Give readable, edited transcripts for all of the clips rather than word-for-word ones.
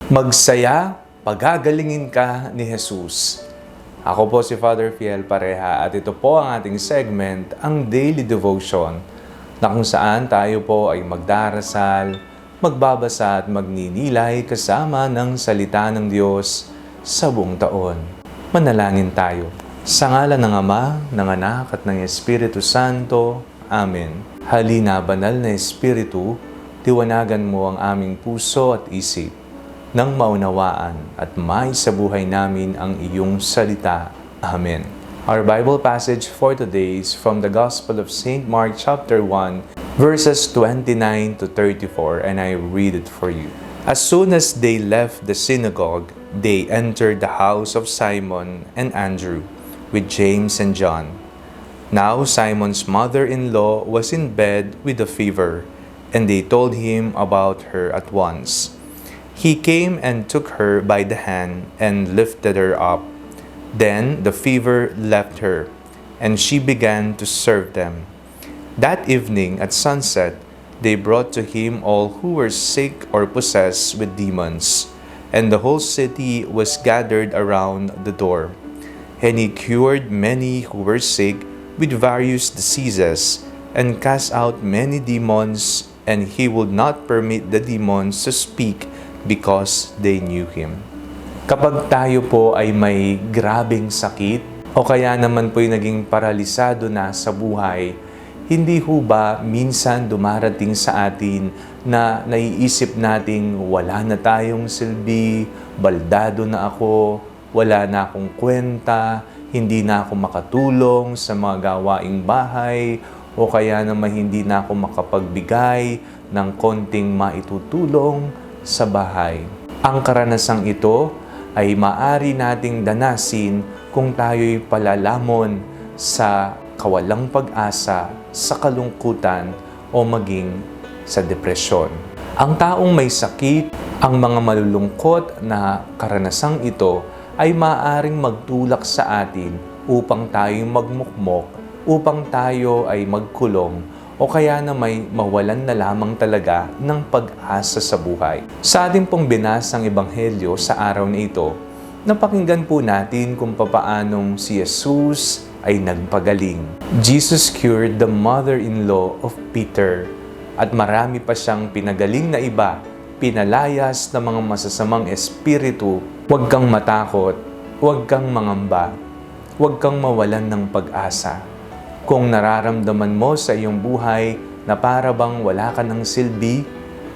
Magsaya, pagagalingin ka ni Jesus. Ako po si Father Fiel Pareha at ito po ang ating segment, ang Daily Devotion, na kung saan tayo po ay magdarasal, magbabasa at magninilay kasama ng salita ng Diyos sa buong taon. Manalangin tayo. Sa ngalan ng Ama, ng Anak at ng Espiritu Santo. Amen. Halina, banal na Espiritu, tiwanagan mo ang aming puso at isip nang maunawaan at maisabuhay namin ang iyong salita. Amen. Our Bible passage for today is from the Gospel of St. Mark chapter 1, verses 29 to 34, and I read it for you. As soon as they left the synagogue, they entered the house of Simon and Andrew with James and John. Now Simon's mother-in-law was in bed with a fever, and they told him about her at once. He came and took her by the hand and lifted her up. Then the fever left her, and she began to serve them. That evening at sunset, they brought to him all who were sick or possessed with demons, and the whole city was gathered around the door. And he cured many who were sick with various diseases, and cast out many demons, and he would not permit the demons to speak, because they knew Him. Kapag tayo po ay may grabeng sakit o kaya naman po ay naging paralisado na sa buhay, hindi ho ba minsan dumarating sa atin na naiisip nating wala na tayong silbi, baldado na ako, wala na akong kwenta, hindi na ako makatulong sa mga gawaing bahay, o kaya naman hindi na ako makapagbigay ng konting maitutulong sa bahay. Ang karanasang ito ay maaari nating danasin kung tayo'y palalamon sa kawalang pag-asa, sa kalungkutan o maging sa depresyon. Ang taong may sakit, ang mga malulungkot na karanasang ito ay maaaring magtulak sa atin upang tayo magmukmok, upang tayo ay magkulong, o kaya na may mawalan na lamang talaga ng pag-asa sa buhay. Sa ating pong binasang ebanghelyo sa araw na ito, napakinggan po natin kung papaanong si Jesus ay nagpagaling. Jesus cured the mother-in-law of Peter, at marami pa siyang pinagaling na iba, pinalayas ng mga masasamang espiritu. Huwag kang matakot, huwag kang mangamba, huwag kang mawalan ng pag-asa. Kung nararamdaman mo sa iyong buhay na para bang wala ka ng silbi,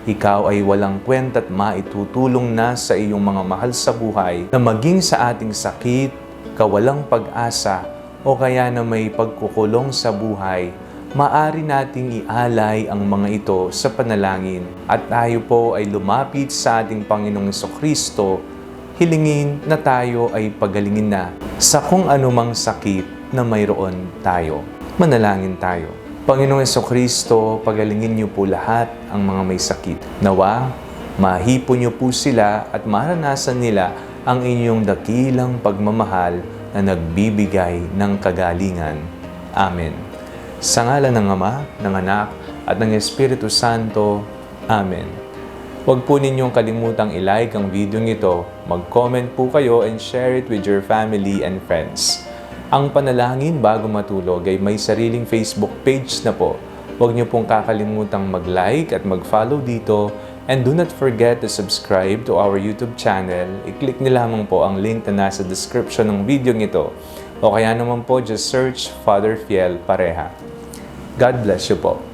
ikaw ay walang kwenta at maitutulong na sa iyong mga mahal sa buhay, na maging sa ating sakit, kawalang pag-asa, o kaya na may pagkukulong sa buhay, maaari nating ialay ang mga ito sa panalangin. At tayo po ay lumapit sa ating Panginoong Jesucristo, hilingin na tayo ay pagalingin na sa kung anumang sakit na mayroon tayo. Manalangin tayo. Panginoong Jesucristo, pagalingin niyo po lahat ang mga may sakit. Nawa, mahipo niyo po sila at maranasan nila ang inyong dakilang pagmamahal na nagbibigay ng kagalingan. Amen. Sa ngalan ng Ama, ng Anak, at ng Espiritu Santo. Amen. Huwag po ninyong kalimutang i-like ang video nito, mag-comment po kayo and share it with your family and friends. Ang panalangin bago matulog ay may sariling Facebook page na po. Huwag niyo pong kakalimutang mag-like at mag-follow dito, and do not forget to subscribe to our YouTube channel. I-click niyo lamang po ang link na nasa description ng video nito, o kaya naman po just search Father Fiel Pareha. God bless you po.